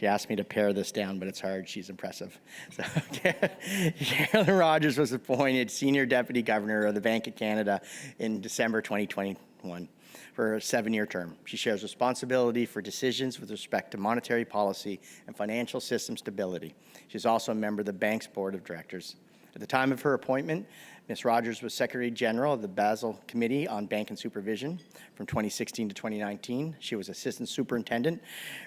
She asked me to pare this down, but it's hard. She's impressive. So, Carolyn Rogers was appointed Senior Deputy Governor of the Bank of Canada in December 2021 for a 7-year term. She shares responsibility for decisions with respect to monetary policy and financial system stability. She's also a member of the bank's board of directors. At the time of her appointment, Ms. Rogers was Secretary General of the Basel Committee on Bank and Supervision from 2016 to 2019. She was Assistant Superintendent,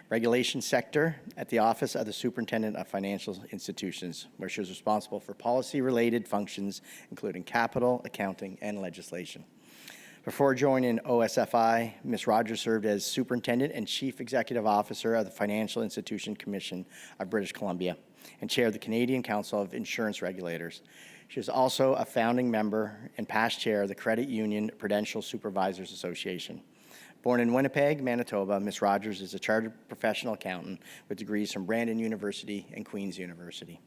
Regulation Sector at the Office of the Superintendent of Financial Institutions, where she was responsible for policy-related functions, including capital, accounting, and legislation. Before joining OSFI, Ms. Rogers served as Superintendent and Chief Executive Officer of the Financial Institution Commission of British Columbia and chaired the Canadian Council of Insurance Regulators. She is also a founding member and past chair of the Credit Union Prudential Supervisors Association. Born in Winnipeg, Manitoba, Ms. Rogers is a chartered professional accountant with degrees from Brandon University and Queen's University.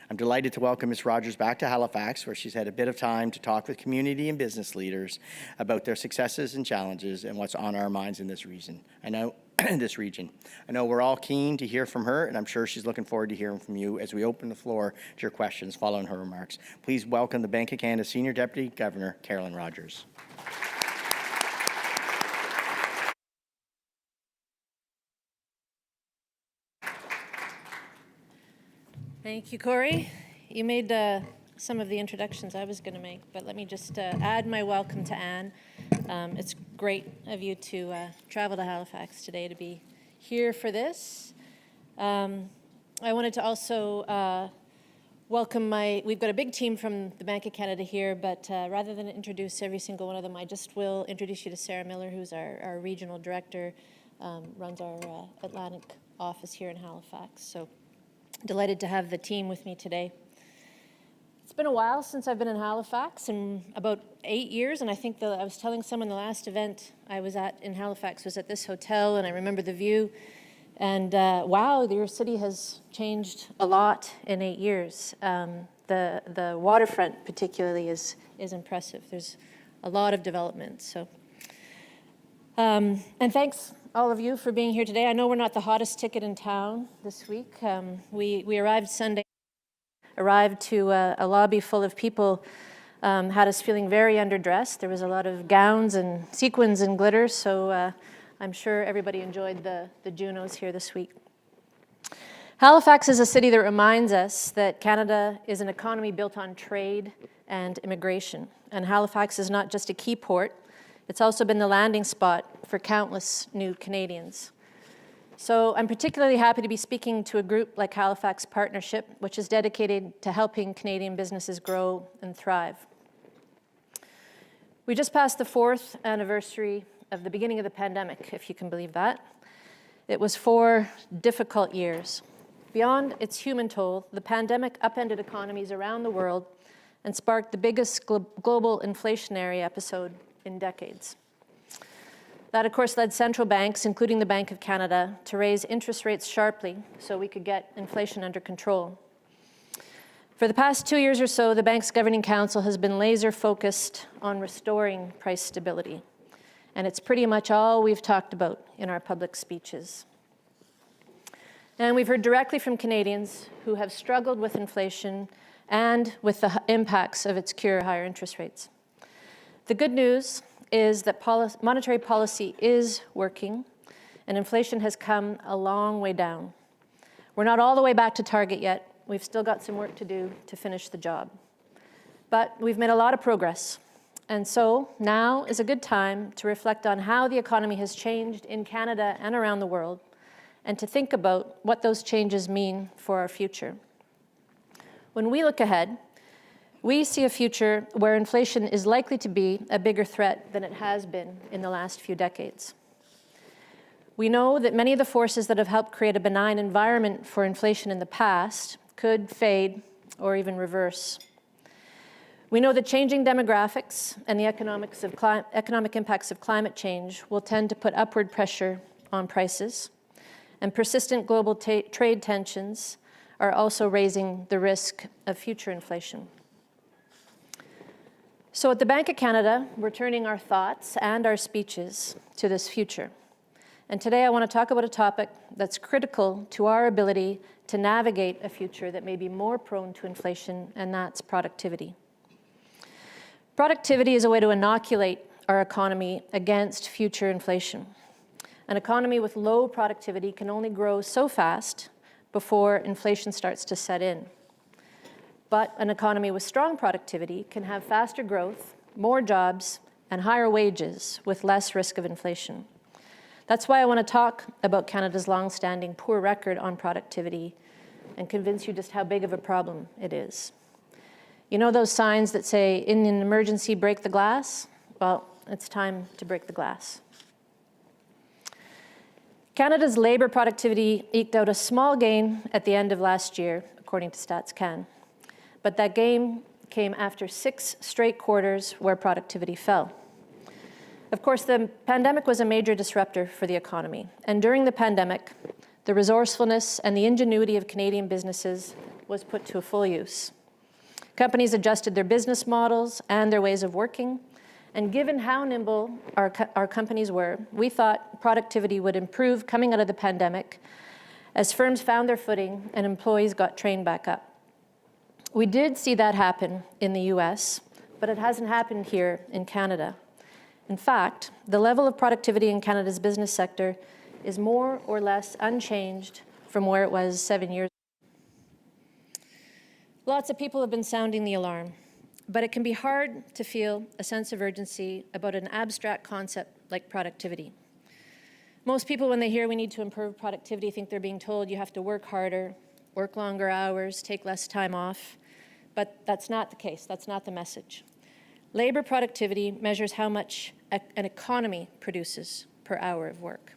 I'm delighted to welcome Ms. Rogers back to Halifax, where she's had a bit of time to talk with community and business leaders about their successes and challenges and what's on our minds in this region. I know we're all keen to hear from her, and I'm sure she's looking forward to hearing from you as we open the floor to your questions following her remarks. Please welcome the Bank of Canada Senior Deputy Governor Carolyn Rogers. Thank you, Corey. You made some of the introductions I was going to make, but let me just add my welcome to Anne. It's great of you to travel to Halifax today to be here for this. I wanted to also welcome we've got a big team from the Bank of Canada here, but rather than introduce every single one of them, I just will introduce you to Sarah Miller, who's our regional director, runs our Atlantic office here in Halifax. So delighted to have the team with me today. It's been a while since I've been in Halifax, and about 8 years, and I think I was telling someone the last event I was at in Halifax was at this hotel, and I remember the view, and wow, your city has changed a lot in 8 years. The waterfront particularly is impressive. There's a lot of development, so. And thanks all of you for being here today. I know we're not the hottest ticket in town this week. We arrived Sunday, to a lobby full of people, had us feeling very underdressed. There was a lot of gowns and sequins and glitter, so I'm sure everybody enjoyed the Junos here this week. Halifax is a city that reminds us that Canada is an economy built on trade and immigration, and Halifax is not just a key port, it's also been the landing spot for countless new Canadians. So I'm particularly happy to be speaking to a group like Halifax Partnership, which is dedicated to helping Canadian businesses grow and thrive. We just passed the 4th anniversary of the beginning of the pandemic, if you can believe that. It was 4 difficult years. Beyond its human toll, the pandemic upended economies around the world and sparked the biggest global inflationary episode in decades. That, of course, led central banks, including the Bank of Canada, to raise interest rates sharply so we could get inflation under control. For the past 2 years or so, the bank's governing council has been laser-focused on restoring price stability, and it's pretty much all we've talked about in our public speeches. And we've heard directly from Canadians who have struggled with inflation and with the impacts of its cure, higher interest rates. The good news is that monetary policy is working, and inflation has come a long way down. We're not all the way back to target yet. We've still got some work to do to finish the job. But we've made a lot of progress. And so now is a good time to reflect on how the economy has changed in Canada and around the world, and to think about what those changes mean for our future. When we look ahead, we see a future where inflation is likely to be a bigger threat than it has been in the last few decades. We know that many of the forces that have helped create a benign environment for inflation in the past could fade or even reverse. We know that changing demographics and the economic impacts of climate change will tend to put upward pressure on prices, and persistent global trade tensions are also raising the risk of future inflation. So at the Bank of Canada, we're turning our thoughts and our speeches to this future. And today I want to talk about a topic that's critical to our ability to navigate a future that may be more prone to inflation, and that's productivity. Productivity is a way to inoculate our economy against future inflation. An economy with low productivity can only grow so fast before inflation starts to set in. But an economy with strong productivity can have faster growth, more jobs, and higher wages with less risk of inflation. That's why I want to talk about Canada's long-standing poor record on productivity and convince you just how big of a problem it is. You know those signs that say, in an emergency, break the glass? Well, it's time to break the glass. Canada's labour productivity eked out a small gain at the end of last year, according to Stats Can. But that gain came after 6 straight quarters where productivity fell. Of course, the pandemic was a major disruptor for the economy. And during the pandemic, the resourcefulness and the ingenuity of Canadian businesses was put to full use. Companies adjusted their business models and their ways of working. And given how nimble our companies were, we thought productivity would improve coming out of the pandemic as firms found their footing and employees got trained back up. We did see that happen in the US, but it hasn't happened here in Canada. In fact, the level of productivity in Canada's business sector is more or less unchanged from where it was 7 years ago. Lots of people have been sounding the alarm, but it can be hard to feel a sense of urgency about an abstract concept like productivity. Most people, when they hear we need to improve productivity, think they're being told you have to work harder, work longer hours, take less time off. But that's not the case. That's not the message. Labor productivity measures how much an economy produces per hour of work.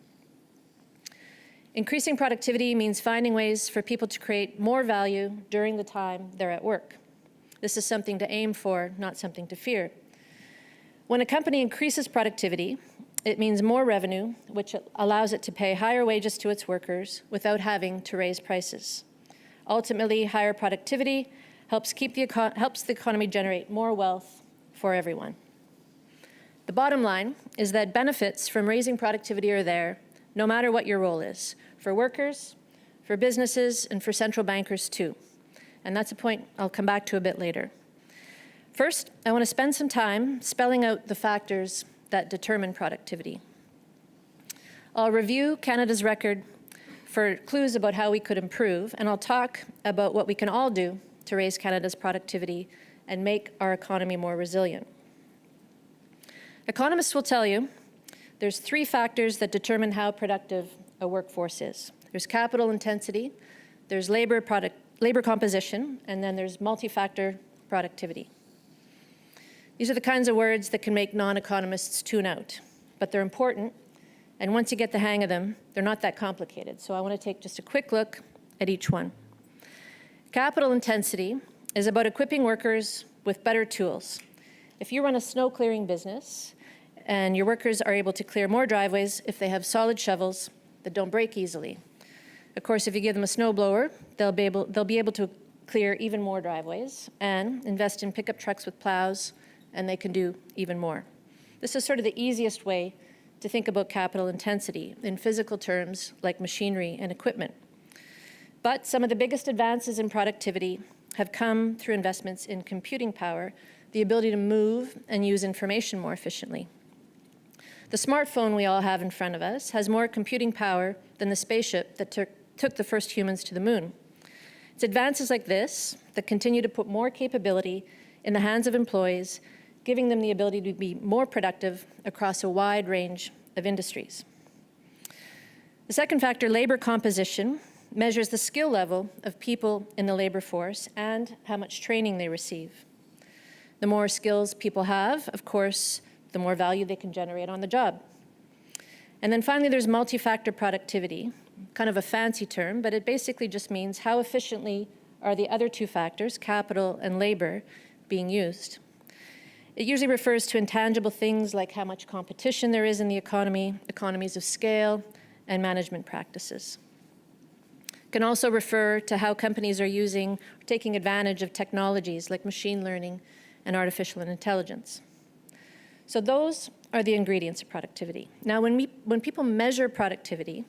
Increasing productivity means finding ways for people to create more value during the time they're at work. This is something to aim for, not something to fear. When a company increases productivity, it means more revenue, which allows it to pay higher wages to its workers without having to raise prices. Ultimately, higher productivity helps the economy generate more wealth for everyone. The bottom line is that benefits from raising productivity are there, no matter what your role is, for workers, for businesses, and for central bankers too. And that's a point I'll come back to a bit later. First, I want to spend some time spelling out the factors that determine productivity. I'll review Canada's record for clues about how we could improve, and I'll talk about what we can all do to raise Canada's productivity and make our economy more resilient. Economists will tell you there's 3 factors that determine how productive a workforce is. There's capital intensity, there's labor composition, and then there's multi-factor productivity. These are the kinds of words that can make non-economists tune out, but they're important. And once you get the hang of them, they're not that complicated. So I want to take just a quick look at each one. Capital intensity is about equipping workers with better tools. If you run a snow clearing business and your workers are able to clear more driveways if they have solid shovels that don't break easily. Of course, if you give them a snowblower, they'll be able to clear even more driveways and invest in pickup trucks with plows, and they can do even more. This is sort of the easiest way to think about capital intensity in physical terms like machinery and equipment. But some of the biggest advances in productivity have come through investments in computing power, the ability to move and use information more efficiently. The smartphone we all have in front of us has more computing power than the spaceship that took the first humans to the moon. It's advances like this that continue to put more capability in the hands of employees, giving them the ability to be more productive across a wide range of industries. The second factor, labor composition, measures the skill level of people in the labor force and how much training they receive. The more skills people have, of course, the more value they can generate on the job. And then finally, there's multi-factor productivity, kind of a fancy term, but it basically just means how efficiently are the other 2 factors, capital and labor, being used. It usually refers to intangible things like how much competition there is in the economy, economies of scale, and management practices. It can also refer to how companies are using or taking advantage of technologies like machine learning and artificial intelligence. So those are the ingredients of productivity. Now, when people measure productivity,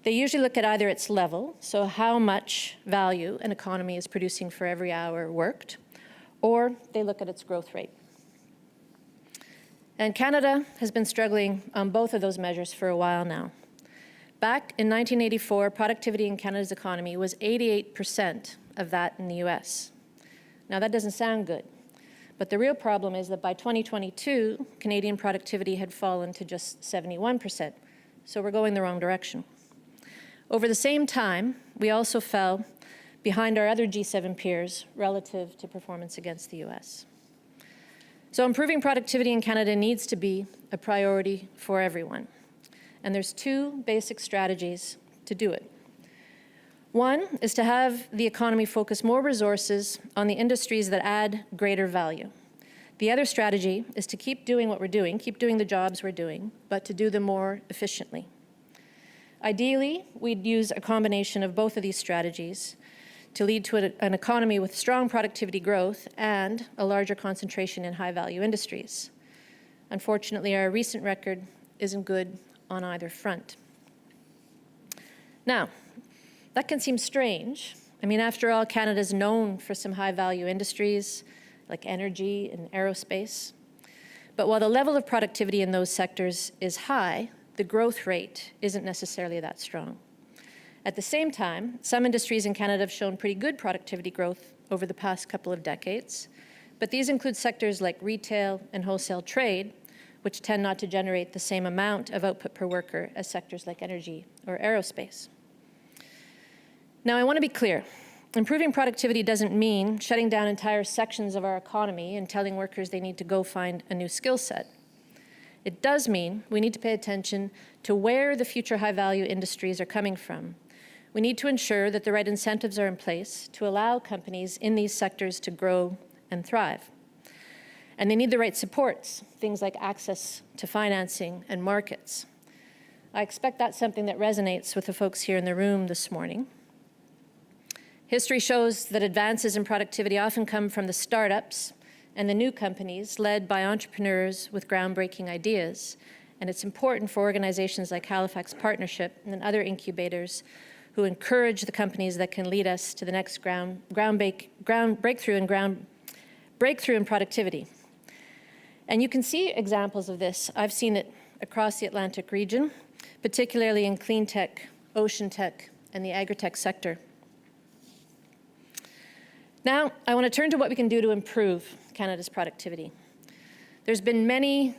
they usually look at either its level, so how much value an economy is producing for every hour worked, or they look at its growth rate. And Canada has been struggling on both of those measures for a while now. Back in 1984, productivity in Canada's economy was 88% of that in the US. Now, that doesn't sound good, but the real problem is that by 2022, Canadian productivity had fallen to just 71%, so we're going the wrong direction. Over the same time, we also fell behind our other G7 peers relative to performance against the US. So improving productivity in Canada needs to be a priority for everyone. And there's two basic strategies to do it. One is to have the economy focus more resources on the industries that add greater value. The other strategy is to keep doing what we're doing, keep doing the jobs we're doing, but to do them more efficiently. Ideally, we'd use a combination of both of these strategies to lead to an economy with strong productivity growth and a larger concentration in high-value industries. Unfortunately, our recent record isn't good on either front. Now, that can seem strange. I mean, after all, Canada's known for some high-value industries like energy and aerospace. But while the level of productivity in those sectors is high, the growth rate isn't necessarily that strong. At the same time, some industries in Canada have shown pretty good productivity growth over the past couple of decades, but these include sectors like retail and wholesale trade, which tend not to generate the same amount of output per worker as sectors like energy or aerospace. Now, I want to be clear. Improving productivity doesn't mean shutting down entire sections of our economy and telling workers they need to go find a new skill set. It does mean we need to pay attention to where the future high-value industries are coming from. We need to ensure that the right incentives are in place to allow companies in these sectors to grow and thrive. And they need the right supports, things like access to financing and markets. I expect that's something that resonates with the folks here in the room this morning. History shows that advances in productivity often come from the startups and the new companies led by entrepreneurs with groundbreaking ideas. And it's important for organizations like Halifax Partnership and other incubators who encourage the companies that can lead us to the next breakthrough in productivity. And you can see examples of this. I've seen it across the Atlantic region, particularly in clean tech, ocean tech, and the agri-tech sector. Now, I want to turn to what we can do to improve Canada's productivity. There's been many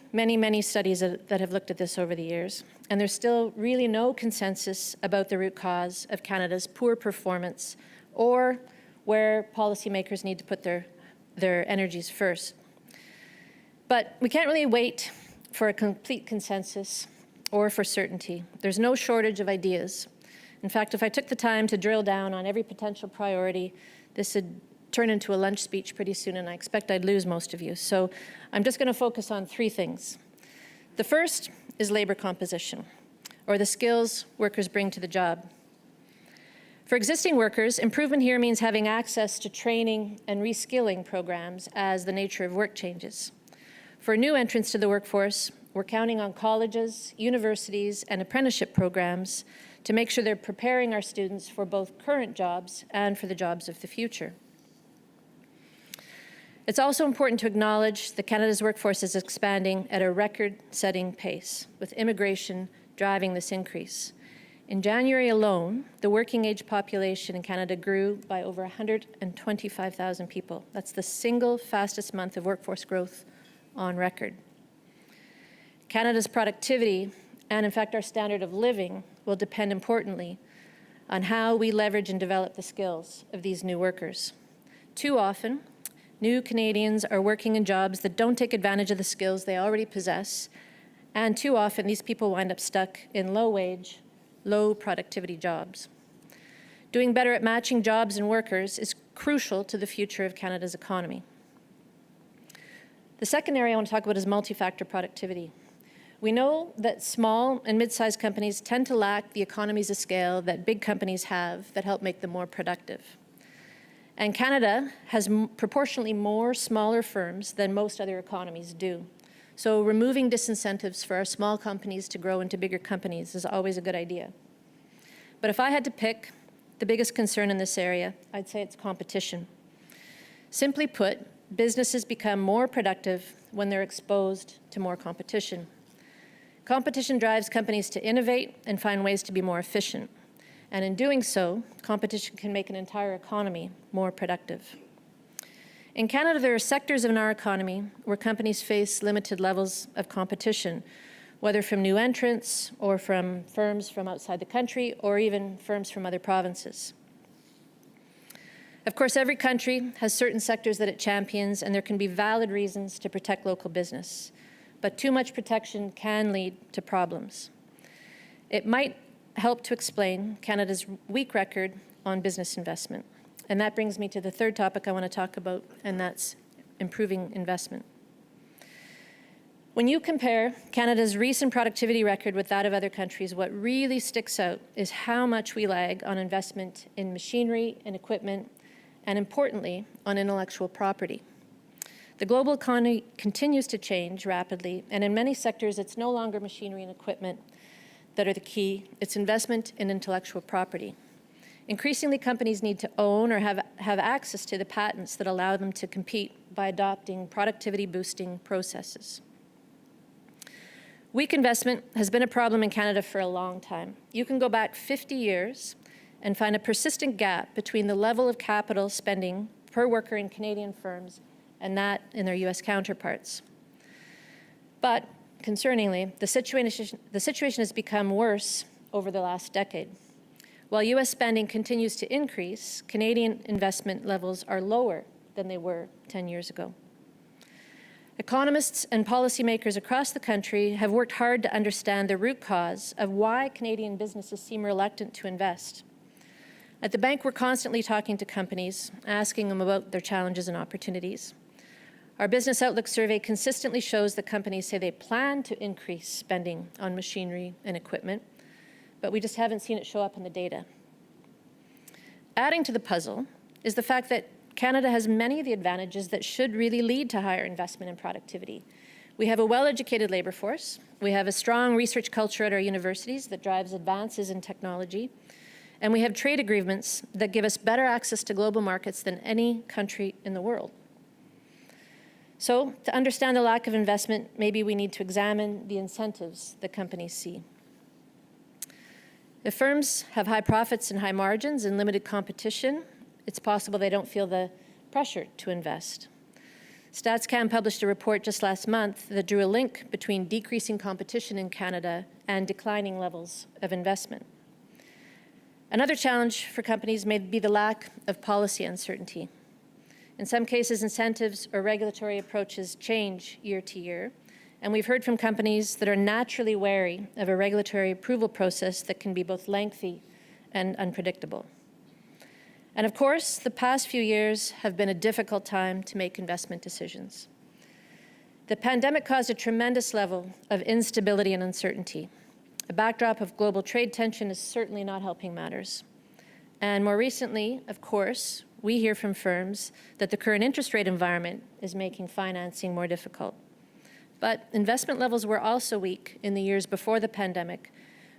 studies that have looked at this over the years, and there's still really no consensus about the root cause of Canada's poor performance or where policymakers need to put their energies first. But we can't really wait for a complete consensus or for certainty. There's no shortage of ideas. In fact, if I took the time to drill down on every potential priority, this would turn into a lunch speech pretty soon, and I expect I'd lose most of you. So I'm just going to focus on three things. The first is labor composition, or the skills workers bring to the job. For existing workers, improvement here means having access to training and reskilling programs as the nature of work changes. For new entrants to the workforce, we're counting on colleges, universities, and apprenticeship programs to make sure they're preparing our students for both current jobs and for the jobs of the future. It's also important to acknowledge that Canada's workforce is expanding at a record-setting pace, with immigration driving this increase. In January alone, the working-age population in Canada grew by over 125,000 people. That's the single fastest month of workforce growth on record. Canada's productivity, and in fact our standard of living, will depend importantly on how we leverage and develop the skills of these new workers. Too often, new Canadians are working in jobs that don't take advantage of the skills they already possess, and too often these people wind up stuck in low-wage, low-productivity jobs. Doing better at matching jobs and workers is crucial to the future of Canada's economy. The second area I want to talk about is multi-factor productivity. We know that small and mid-sized companies tend to lack the economies of scale that big companies have that help make them more productive. And Canada has proportionally more smaller firms than most other economies do. So removing disincentives for our small companies to grow into bigger companies is always a good idea. But if I had to pick the biggest concern in this area, I'd say it's competition. Simply put, businesses become more productive when they're exposed to more competition. Competition drives companies to innovate and find ways to be more efficient. And in doing so, competition can make an entire economy more productive. In Canada, there are sectors in our economy where companies face limited levels of competition, whether from new entrants or from firms from outside the country or even firms from other provinces. Of course, every country has certain sectors that it champions, and there can be valid reasons to protect local business. But too much protection can lead to problems. It might help to explain Canada's weak record on business investment. And that brings me to the third topic I want to talk about, and that's improving investment. When you compare Canada's recent productivity record with that of other countries, what really sticks out is how much we lag on investment in machinery and equipment, and importantly, on intellectual property. The global economy continues to change rapidly, and in many sectors, it's no longer machinery and equipment that are the key. It's investment in intellectual property. Increasingly, companies need to own or have access to the patents that allow them to compete by adopting productivity-boosting processes. Weak investment has been a problem in Canada for a long time. You can go back 50 years and find a persistent gap between the level of capital spending per worker in Canadian firms and that in their US counterparts. But concerningly, the situation has become worse over the last decade. While US spending continues to increase, Canadian investment levels are lower than they were 10 years ago. Economists and policymakers across the country have worked hard to understand the root cause of why Canadian businesses seem reluctant to invest. At the bank, we're constantly talking to companies, asking them about their challenges and opportunities. Our Business Outlook survey consistently shows that companies say they plan to increase spending on machinery and equipment, but we just haven't seen it show up in the data. Adding to the puzzle is the fact that Canada has many of the advantages that should really lead to higher investment and productivity. We have a well-educated labor force. We have a strong research culture at our universities that drives advances in technology. And we have trade agreements that give us better access to global markets than any country in the world. So, to understand the lack of investment, maybe we need to examine the incentives that companies see. If firms have high profits and high margins and limited competition, it's possible they don't feel the pressure to invest. StatsCan published a report just last month that drew a link between decreasing competition in Canada and declining levels of investment. Another challenge for companies may be the lack of policy uncertainty. In some cases, incentives or regulatory approaches change year to year, and we've heard from companies that are naturally wary of a regulatory approval process that can be both lengthy and unpredictable. And of course, the past few years have been a difficult time to make investment decisions. The pandemic caused a tremendous level of instability and uncertainty. A backdrop of global trade tension is certainly not helping matters. And more recently, of course, we hear from firms that the current interest rate environment is making financing more difficult. But investment levels were also weak in the years before the pandemic,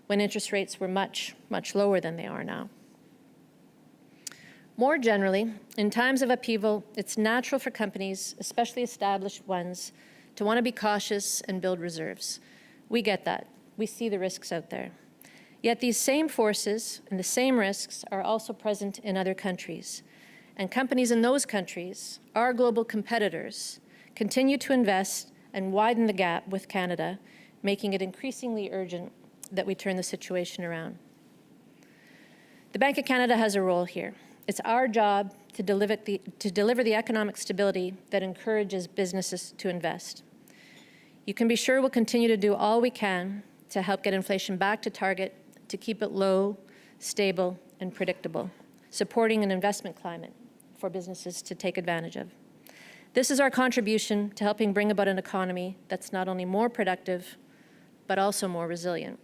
when interest rates were much, much lower than they are now. More generally, in times of upheaval, it's natural for companies, especially established ones, to want to be cautious and build reserves. We get that. We see the risks out there. Yet these same forces and the same risks are also present in other countries. And companies in those countries, our global competitors, continue to invest and widen the gap with Canada, making it increasingly urgent that we turn the situation around. The Bank of Canada has a role here. It's our job to deliver the economic stability that encourages businesses to invest. You can be sure we'll continue to do all we can to help get inflation back to target, to keep it low, stable, and predictable, supporting an investment climate for businesses to take advantage of. This is our contribution to helping bring about an economy that's not only more productive, but also more resilient.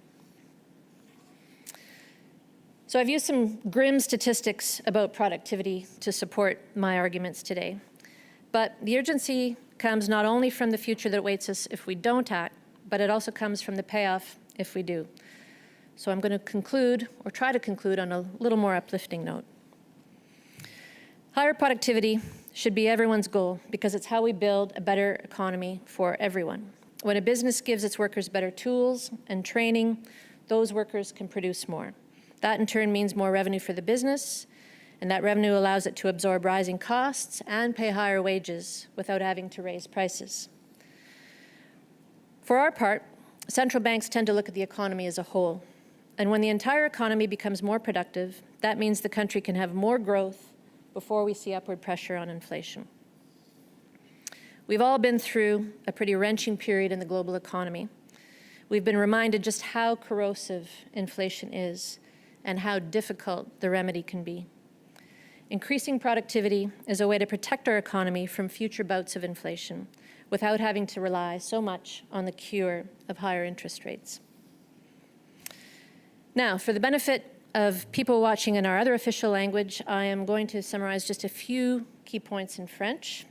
So I've used some grim statistics about productivity to support my arguments today. But the urgency comes not only from the future that awaits us if we don't act, but it also comes from the payoff if we do. So I'm going to conclude, or try to conclude, on a little more uplifting note. Higher productivity should be everyone's goal because it's how we build a better economy for everyone. When a business gives its workers better tools and training, those workers can produce more. That in turn means more revenue for the business, and that revenue allows it to absorb rising costs and pay higher wages without having to raise prices. For our part, central banks tend to look at the economy as a whole. And when the entire economy becomes more productive, that means the country can have more growth before we see upward pressure on inflation. We've all been through a pretty wrenching period in the global economy. We've been reminded just how corrosive inflation is and how difficult the remedy can be. Increasing productivity is a way to protect our economy from future bouts of inflation without having to rely so much on the cure of higher interest rates. Now, for the benefit of people watching in our other official language, I am going to summarize just a few key points in French.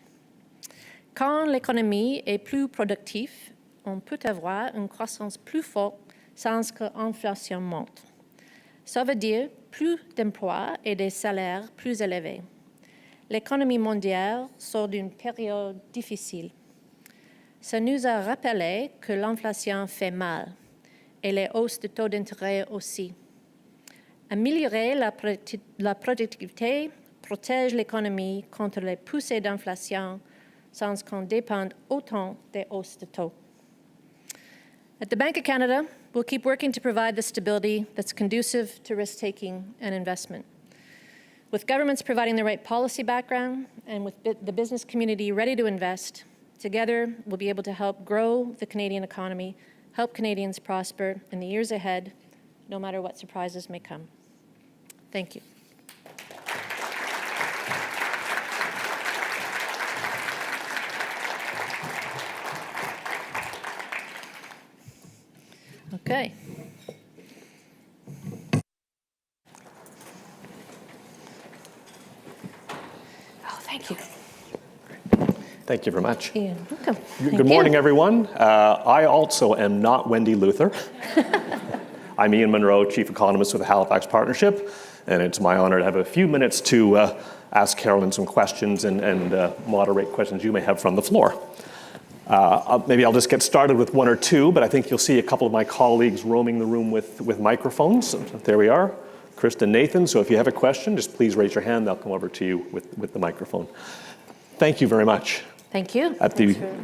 Quand l'économie est plus productive, on peut avoir une croissance plus forte sans que l'inflation monte. Ça veut dire plus d'emplois et des salaires plus élevés. L'économie mondiale sort d'une période difficile. Ça nous a rappelé que l'inflation fait mal et les hausses de taux d'intérêt aussi. Améliorer la productivité protège l'économie contre les poussées d'inflation sans qu'on dépende autant des hausses de taux. At the Bank of Canada, we'll keep working to provide the stability that's conducive to risk-taking and investment. With governments providing the right policy background and with the business community ready to invest, together we'll be able to help grow the Canadian economy, help Canadians prosper in the years ahead, no matter what surprises may come. Thank you. Okay. Oh, thank you. Thank you very much. Ian, welcome. Good morning, everyone. I also am not Wendy Luther. I'm Ian Munro, Chief Economist with the Halifax Partnership, and it's my honor to have a few minutes to ask Carolyn some questions and moderate questions you may have from the floor. Maybe I'll just get started with one or two, but I think you'll see a couple of my colleagues roaming the room with microphones. So there we are, Kristen, Nathan. So if you have a question, just please raise your hand. They'll come over to you with the microphone. Thank you very much. Thank you.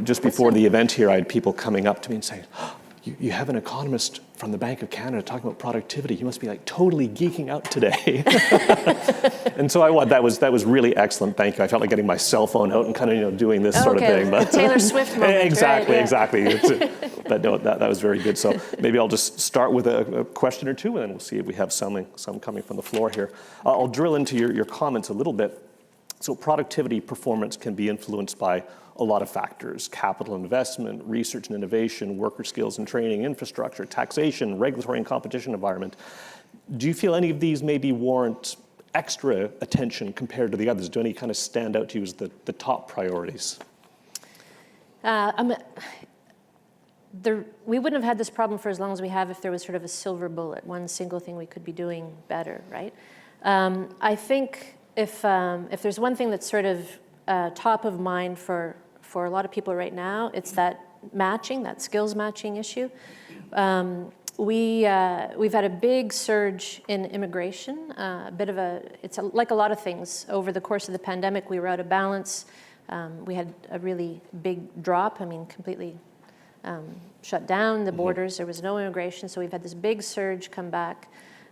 Just before the event here, I had people coming up to me and saying, oh, you have an economist from the Bank of Canada talking about productivity. You must be like totally geeking out today. And so that was really excellent. Thank you. I felt like getting my cell phone out and kind of doing this sort of thing. But the Taylor Swift moment. Exactly, right? Yeah. exactly. But no, that was very good. So maybe I'll just start with a question or two, and then we'll see if we have some coming from the floor here. I'll drill into your comments a little bit. So productivity performance can be influenced by a lot of factors: capital investment, research and innovation, worker skills and training, infrastructure, taxation, regulatory and competition environment. Do you feel any of these maybe warrant extra attention compared to the others? Do any kind of stand out to you as the top priorities? We wouldn't have had this problem for as long as we have if there was sort of a silver bullet, one single thing we could be doing better, right? I think if there's one thing that's sort of top of mind for a lot of people right now, it's that skills matching issue. We've had a big surge in immigration, like a lot of things. Over the course of the pandemic, we were out of balance. We had a really big drop, completely shut down the borders. There was no immigration, so we've had this big surge come back.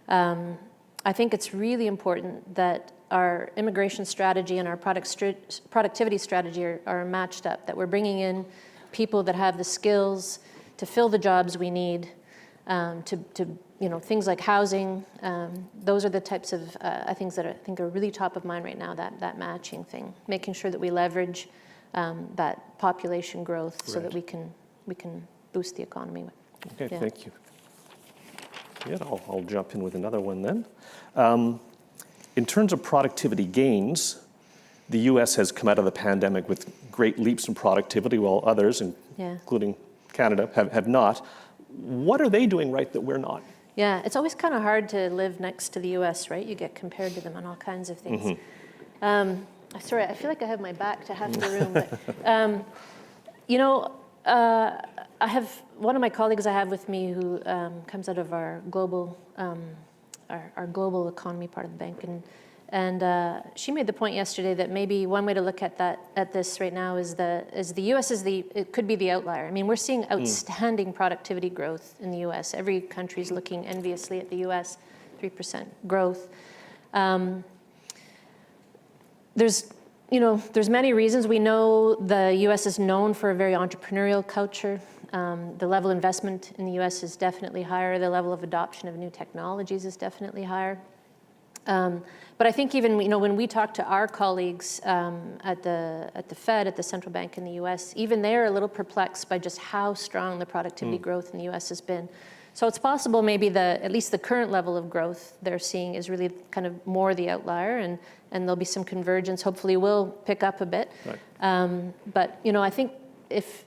I think it's really important that our immigration strategy and our productivity strategy are matched up, that we're bringing in people that have the skills to fill the jobs we need, things like housing. Those are the types of things that I think are really top of mind right now, that matching thing, making sure that we leverage that population growth so that we can boost the economy. Okay, yeah. Thank you. Yeah, I'll jump in with another one then. In terms of productivity gains, the U.S. has come out of the pandemic with great leaps in productivity, while others, including Canada, have not. What are they doing right that we're not? Yeah, it's always kind of hard to live next to the U.S., right? You get compared to them on all kinds of things. Sorry, I feel like I have my back to half the room. But, you know, I have one of my colleagues I have with me who comes out of our global global economy part of the bank, and she made the point yesterday that maybe one way to look at this right now is the U.S. it could be the outlier. I mean, we're seeing outstanding productivity growth in the U.S. Every country's looking enviously at the U.S. 3% growth. There's many reasons. We know the U.S. is known for a very entrepreneurial culture. The level of investment in the U.S. is definitely higher. The level of adoption of new technologies is definitely higher. But I think even when we talk to our colleagues at the Fed, at the central bank in the U.S., even they're a little perplexed by just how strong the productivity growth in the U.S. has been. So it's possible maybe at least the current level of growth they're seeing is really kind of more the outlier, and there'll be some convergence. Hopefully we'll pick up a bit. Right. But I think if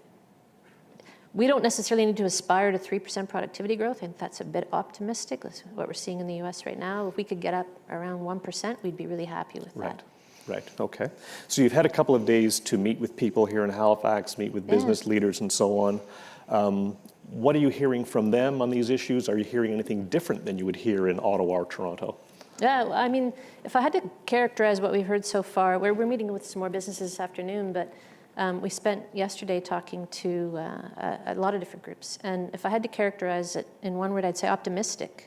we don't necessarily need to aspire to 3% productivity growth, I think that's a bit optimistic. That's what we're seeing in the U.S. right now. If we could get up around 1%, we'd be really happy with that. Right, okay. So you've had a couple of days to meet with people here in Halifax, meet with business leaders and so on. What are you hearing from them on these issues? Are you hearing anything different than you would hear in Ottawa or Toronto? Yeah, I mean, if I had to characterize what we've heard so far, we're meeting with some more businesses this afternoon, but we spent yesterday talking to a lot of different groups. And if I had to characterize it in one word, I'd say optimistic.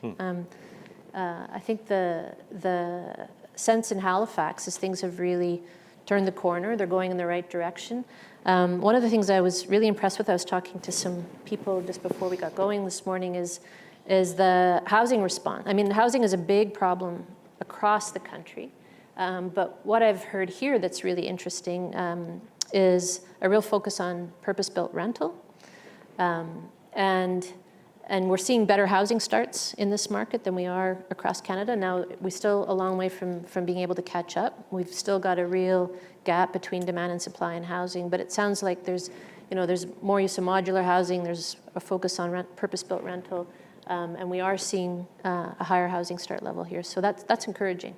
I think the sense in Halifax is things have really turned the corner. They're going in the right direction. One of the things I was really impressed with, I was talking to some people just before we got going this morning, is the housing response. I mean, housing is a big problem across the country. But what I've heard here that's really interesting is a real focus on purpose-built rental. And we're seeing better housing starts in this market than we are across Canada. Now, we're still a long way from being able to catch up. We've still got a real gap between demand and supply in housing, but it sounds like there's more use of modular housing, there's a focus on purpose-built rental, and we are seeing a higher housing start level here. So that's encouraging.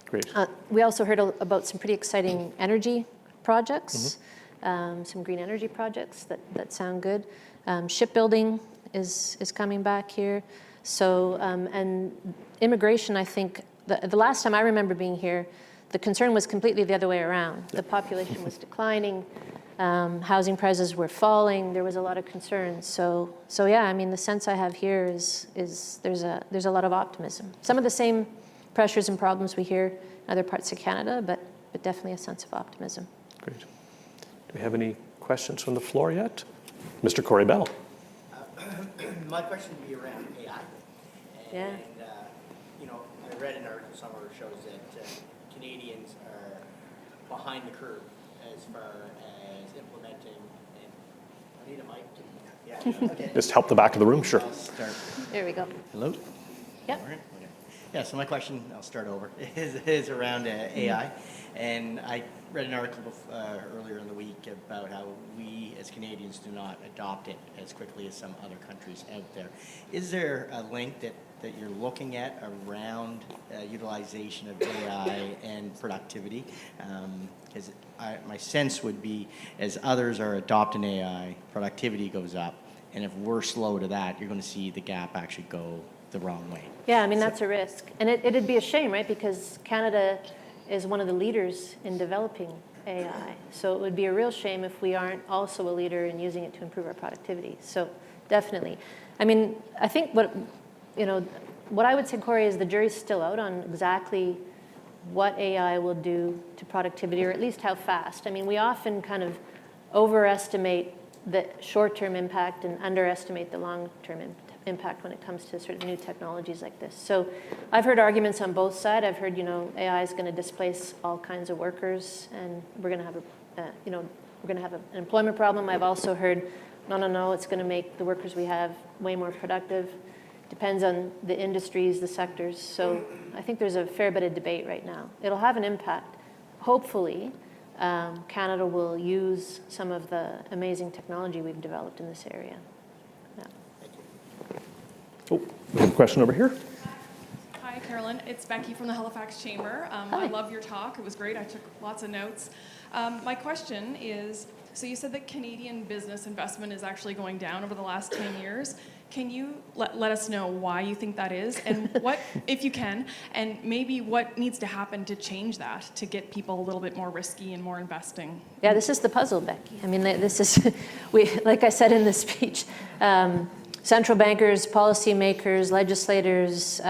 Great. We also heard about some pretty exciting energy projects, some green energy projects that sound good. Shipbuilding is coming back here. So, and immigration, I think, the last time I remember being here, the concern was completely the other way around. The population was declining, housing prices were falling, there was a lot of concerns. So yeah, I mean, the sense I have here is there's a lot of optimism. Some of the same pressures and problems we hear in other parts of Canada, but definitely a sense of optimism. Great. Do we have any questions from the floor yet? Mr. Corey Bell. My question would be around AI. Yeah. And, I read an article somewhere that shows that Canadians are behind the curve as far as implementing. I need a mic. Yeah. Okay. Just help the back of the room, sure. I'll start. There we go. Hello? Yep. All right. Okay. Yeah, so my question, I'll start over, is around AI. And I read an article earlier in the week about how we as Canadians do not adopt it as quickly as some other countries out there. Is there a link that you're looking at around utilization of AI and productivity? Because my sense would be as others are adopting AI, productivity goes up. And if we're slow to that, you're going to see the gap actually go the wrong way. Yeah, I mean, that's a risk. And it'd be a shame, right? Because Canada is one of the leaders in developing AI. So it would be a real shame if we aren't also a leader in using it to improve our productivity. So definitely. I mean, I think what I would say, Corey, is the jury's still out on exactly what AI will do to productivity, or at least how fast. I mean, we often kind of overestimate the short-term impact and underestimate the long-term impact when it comes to sort of new technologies like this. So I've heard arguments on both sides. I've heard, AI is going to displace all kinds of workers, and we're going to have an employment problem. I've also heard, no, it's going to make the workers we have way more productive. Depends on the industries, the sectors. So I think there's a fair bit of debate right now. It'll have an impact. hopefully, Canada will use some of the amazing technology we've developed in this area. Yeah. Oh, we have a question over here. Hi, Carolyn. It's Becky from the Halifax Chamber. I love your talk. It was great. I took lots of notes. My question is, so you said that Canadian business investment is actually going down over the last 10 years. Can you let us know why you think that is, and what, if you can, and maybe what needs to happen to change that, to get people a little bit more risky and more investing? Yeah, this is the puzzle, Becky. I mean, this is, like I said in the speech, central bankers, policymakers, legislators,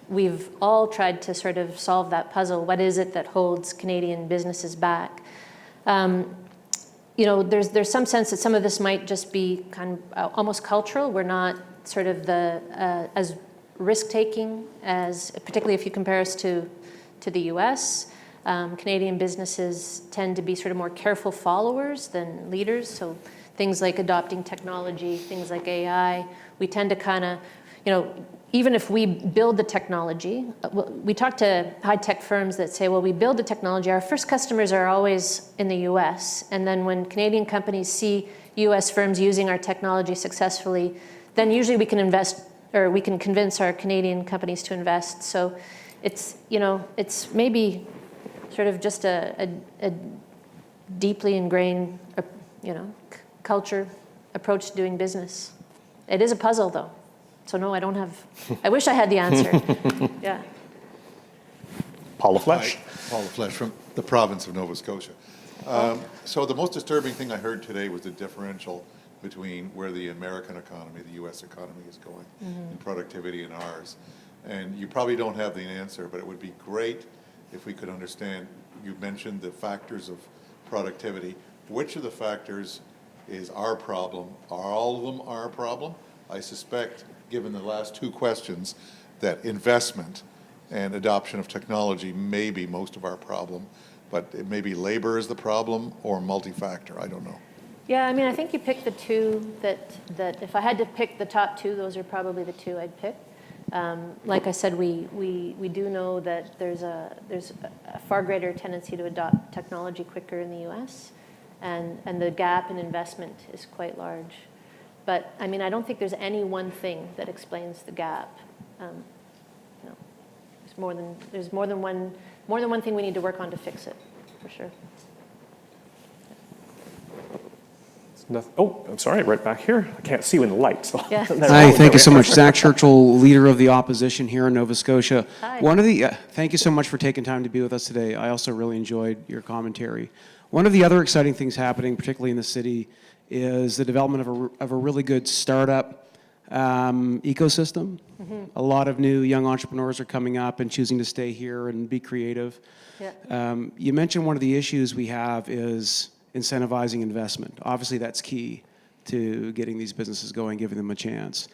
we've all tried to sort of solve that puzzle. What is it that holds Canadian businesses back? You know, there's some sense that some of this might just be kind of almost cultural. We're not sort of as risk-taking as, particularly if you compare us to the U.S. Canadian businesses tend to be sort of more careful followers than leaders. So things like adopting technology, things like AI, we tend to kind of, you know, even if we build the technology, we talk to high-tech firms that say, well, we build the technology, our first customers are always in the US, and then when Canadian companies see US firms using our technology successfully, then usually we can invest, or we can convince our Canadian companies to invest. So it's, you know, it's maybe sort of just a deeply ingrained, you know, culture approach to doing business. It is a puzzle, though. So no, I don't have, I wish I had the answer. Yeah. Paul LaFleche. Hi, Paul LaFleche from the province of Nova Scotia. So the most disturbing thing I heard today was the differential between where the American economy, the U.S. economy is going in productivity and ours. And you probably don't have the answer, but it would be great if we could understand, you mentioned the factors of productivity. Which of the factors is our problem? Are all of them our problem? I suspect, given the last two questions, that investment and adoption of technology may be most of our problem, but it may be labor is the problem or multi-factor, I don't know. Yeah, I mean, I think you picked the two that if I had to pick the top two, those are probably the two I'd pick. Like I said, we do know that there's a far greater tendency to adopt technology quicker in the US, and the gap in investment is quite large. But I mean, I don't think there's any one thing that explains the gap. No, there's more than one thing we need to work on to fix it, for sure. Oh, I'm sorry, right back here. I can't see you in the light. So Yeah. Hi, thank you so much. Zach Churchill, Leader of the Opposition here in Nova Scotia. Hi. Thank you so much for taking time to be with us today. I also really enjoyed your commentary. One of the other exciting things happening, particularly in the city, is the development of a really good startup ecosystem. A lot of new young entrepreneurs are coming up and choosing to stay here and be creative. Yeah. You mentioned one of the issues we have is incentivizing investment. Obviously, that's key to getting these businesses going, giving them a chance.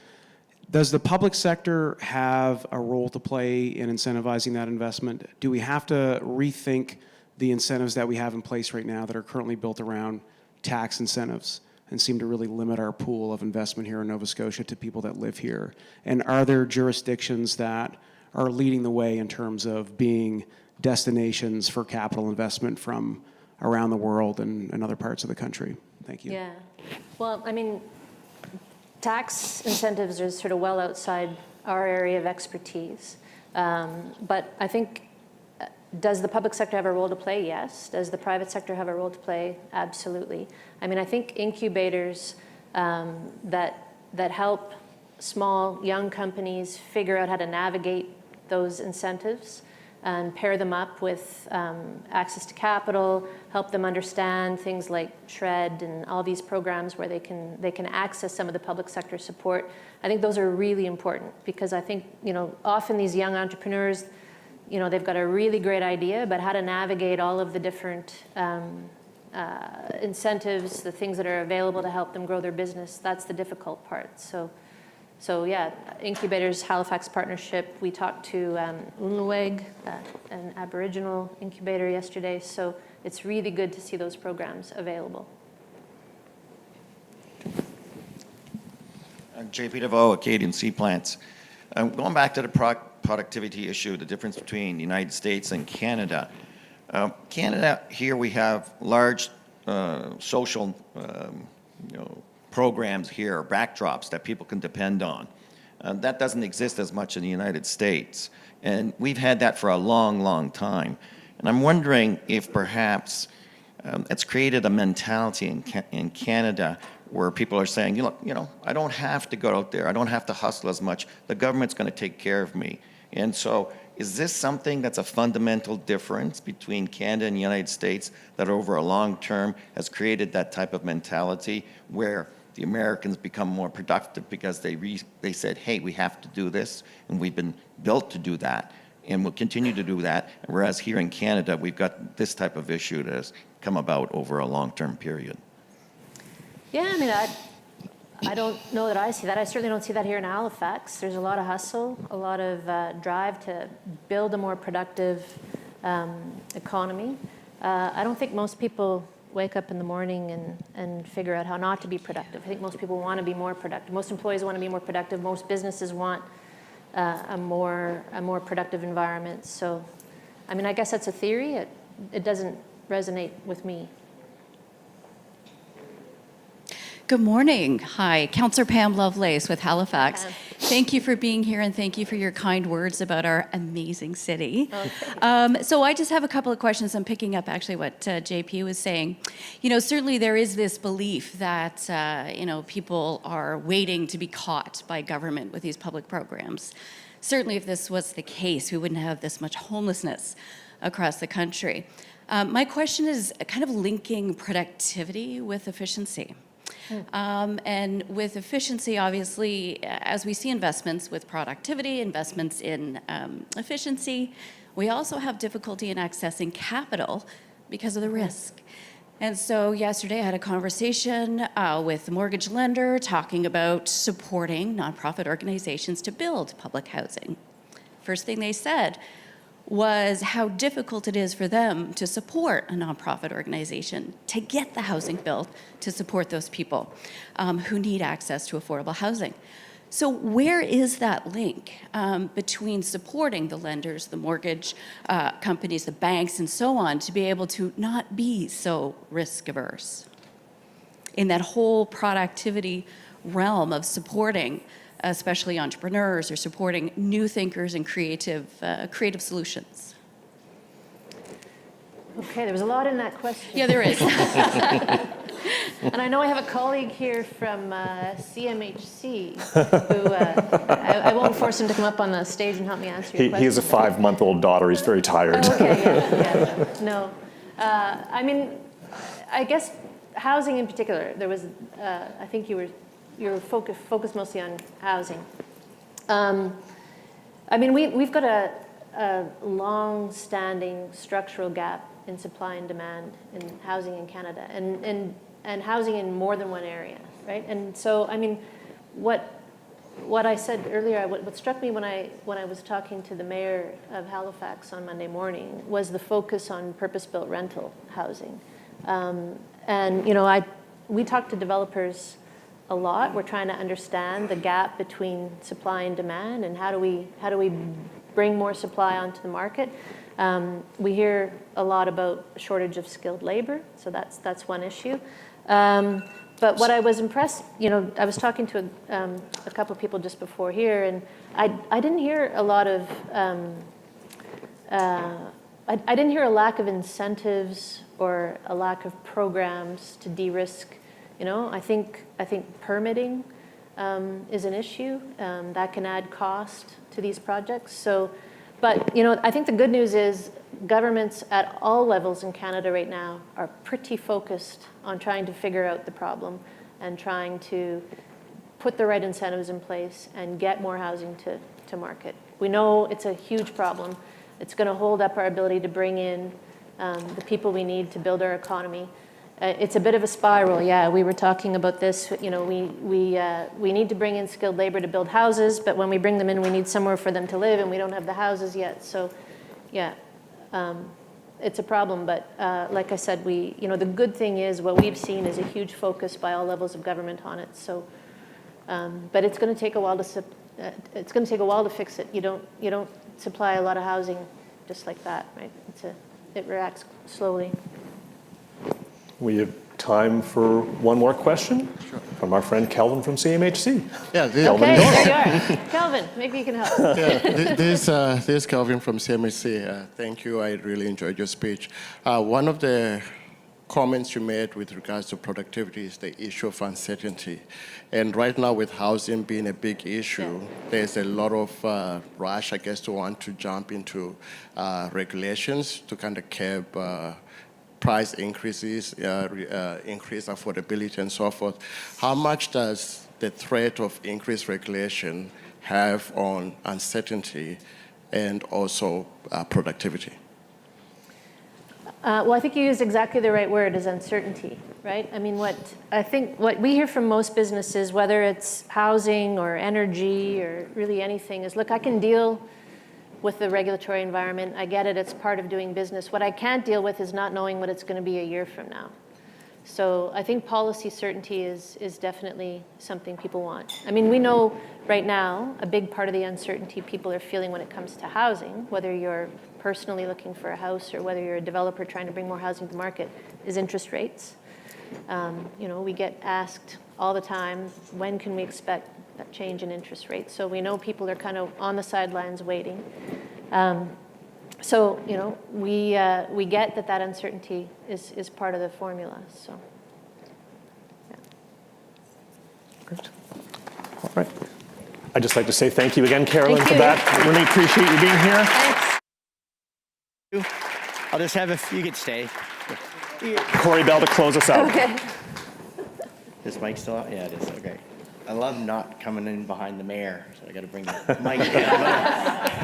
Does the public sector have a role to play in incentivizing that investment? Do we have to rethink the incentives that we have in place right now that are currently built around tax incentives and seem to really limit our pool of investment here in Nova Scotia to people that live here? And are there jurisdictions that are leading the way in terms of being destinations for capital investment from around the world and other parts of the country? Thank you. Yeah. Well, I mean, tax incentives are sort of well outside our area of expertise. But I think, does the public sector have a role to play? Yes. Does the private sector have a role to play? Absolutely. I mean, I think incubators that help small, young companies figure out how to navigate those incentives and pair them up with access to capital, help them understand things like SHRED and all these programs where they can access some of the public sector support. I think those are really important because I think, you know, often these young entrepreneurs, you know, they've got a really great idea, but how to navigate all of the different incentives, the things that are available to help them grow their business, that's the difficult part. So yeah, incubators, Halifax Partnership, we talked to Unluweg, an Aboriginal incubator yesterday, so it's really good to see those programs available. JP DeVoe, Acadian Sea Plants. Going back to the productivity issue, the difference between the United States and Canada, Canada, here we have large social programs here, backdrops that people can depend on. That doesn't exist as much in the United States. And we've had that for a long, long time. And I'm wondering if perhaps it's created a mentality in Canada where people are saying, I don't have to go out there. I don't have to hustle as much. The government's going to take care of me. And so is this something that's a fundamental difference between Canada and the United States that over a long term has created that type of mentality where the Americans become more productive because they said, hey, we have to do this, and we've been built to do that, and we'll continue to do that, whereas here in Canada, we've got this type of issue that has come about over a long-term period? Yeah, I mean, I don't know that I see that. I certainly don't see that here in Halifax. There's a lot of hustle, a lot of drive to build a more productive economy. I don't think most people wake up in the morning and figure out how not to be productive. I think most people want to be more productive. Most employees want to be more productive. Most businesses want a more productive environment. So, I mean, I guess that's a theory. It doesn't resonate with me. Good morning. Hi, Councillor Pam Lovelace with Halifax. Pam. Thank you for being here and thank you for your kind words about our amazing city. Okay. So I just have a couple of questions. I'm picking up actually what JP was saying. Certainly there is this belief that, people are waiting to be caught by government with these public programs. Certainly if this was the case, we wouldn't have this much homelessness across the country. My question is kind of linking productivity with efficiency. And with efficiency, obviously, as we see investments with productivity, investments in efficiency, we also have difficulty in accessing capital because of the risk. And so yesterday I had a conversation with the mortgage lender talking about supporting nonprofit organizations to build public housing. First thing they said was how difficult it is for them to support a nonprofit organization to get the housing built to support those people who need access to affordable housing. So where is that link between supporting the lenders, the mortgage companies, the banks, and so on, to be able to not be so risk averse in that whole productivity realm of supporting especially entrepreneurs or supporting new thinkers and creative solutions? Okay, there was a lot in that question. Yeah, there is. And I know I have a colleague here from CMHC who, I won't force him to come up on the stage and help me answer your question. He has a 5-month-old daughter. He's very tired. Okay, yeah. No. I mean, I guess housing in particular, there was, I think you were focused mostly on housing. I mean, we've got a long-standing structural gap in supply and demand in housing in Canada, and housing in more than one area, right? And so, I mean, what I said earlier, what struck me when I was talking to the mayor of Halifax on Monday morning was the focus on purpose-built rental housing. And we talk to developers a lot. We're trying to understand the gap between supply and demand, and how do we bring more supply onto the market. We hear a lot about shortage of skilled labor, so that's one issue. But what I was impressed, I was talking to a couple of people just before here, and I didn't hear a lot of, I didn't hear a lack of incentives or a lack of programs to de-risk. I think permitting is an issue that can add cost to these projects. So, but I think the good news is governments at all levels in Canada right now are pretty focused on trying to figure out the problem and trying to put the right incentives in place and get more housing to market. We know it's a huge problem. It's going to hold up our ability to bring in the people we need to build our economy. It's a bit of a spiral. Yeah, we were talking about this. We need to bring in skilled labor to build houses, but when we bring them in, we need somewhere for them to live, and we don't have the houses yet. So, yeah, it's a problem. But like I said, the good thing is what we've seen is a huge focus by all levels of government on it. So, but it's going to take a while to fix it. You don't supply a lot of housing just like that, right? it reacts slowly. We have time for one more question from our friend Kelvin from CMHC. Yeah, Kelvin, Okay, go. there you are. Kelvin, maybe you can help. this is Kelvin from CMHC. Thank you. I really enjoyed your speech. One of the comments you made with regards to productivity is the issue of uncertainty. And right now, with housing being a big issue, there's a lot of rush, I guess, to want to jump into regulations to kind of curb price increases, increase affordability, and so forth. How much does the threat of increased regulation have on uncertainty and also productivity? Well, I think you used exactly the right word, is uncertainty, right? I mean, what we hear from most businesses, whether it's housing or energy or really anything, is, look, I can deal with the regulatory environment. I get it, it's part of doing business. What I can't deal with is not knowing what it's going to be a year from now. So I think policy certainty is definitely something people want. I mean, we know right now a big part of the uncertainty people are feeling when it comes to housing, whether you're personally looking for a house or whether you're a developer trying to bring more housing to the market, is interest rates. We get asked all the time, when can we expect that change in interest rates? So we know people are kind of on the sidelines waiting. So, we get that uncertainty is part of the formula. So, yeah. Great. All right. I'd just like to say thank you again, Carolyn, Thank for you. that. Really appreciate you being here. Thanks. I'll just have you could stay. Corey Bell to close us out. Okay. Is mic still out? Yeah, it is. Okay. I love not coming in behind the mayor, so I got to bring the mic down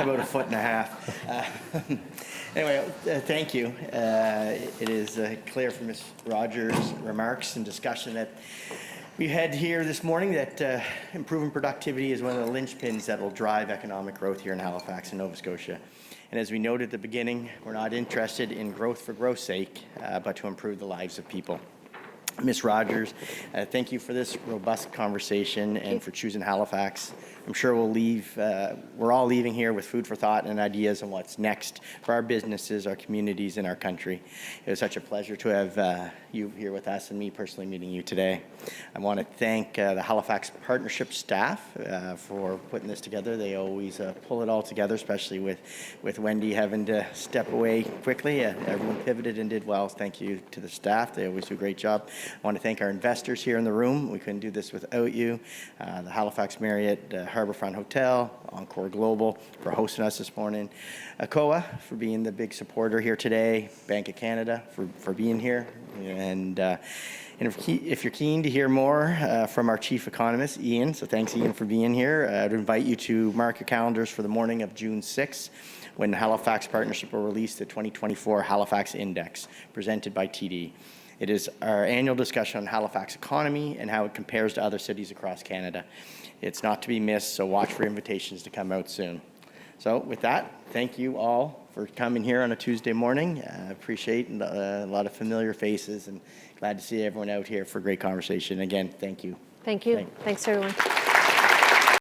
about a foot and a half. Anyway, thank you. It is clear from Ms. Rogers' remarks and discussion that we had here this morning that improving productivity is one of the linchpins that will drive economic growth here in Halifax and Nova Scotia. And as we noted at the beginning, we're not interested in growth for growth's sake, but to improve the lives of people. Ms. Rogers, thank you for this robust conversation and for choosing Halifax. I'm sure we're all leaving here with food for thought and ideas on what's next for our businesses, our communities, and our country. It was such a pleasure to have you here with us and me personally meeting you today. I want to thank the Halifax Partnership staff for putting this together. They always pull it all together, especially with Wendy having to step away quickly. Everyone pivoted and did well. Thank you to the staff. They always do a great job. I want to thank our investors here in the room. We couldn't do this without you. The Halifax Marriott Harbourfront Hotel, Encore Global for hosting us this morning. ACOA for being the big supporter here today. Bank of Canada for being here. And if you're keen to hear more from our chief economist, Ian, so thanks Ian for being here. I'd invite you to mark your calendars for the morning of June 6th when the Halifax Partnership will release the 2024 Halifax Index presented by TD. It is our annual discussion on Halifax economy and how it compares to other cities across Canada. It's not to be missed, so watch for invitations to come out soon. So with that, thank you all for coming here on a Tuesday morning. I appreciate a lot of familiar faces and glad to see everyone out here for a great conversation. Again, thank you. Thank you. Thanks everyone.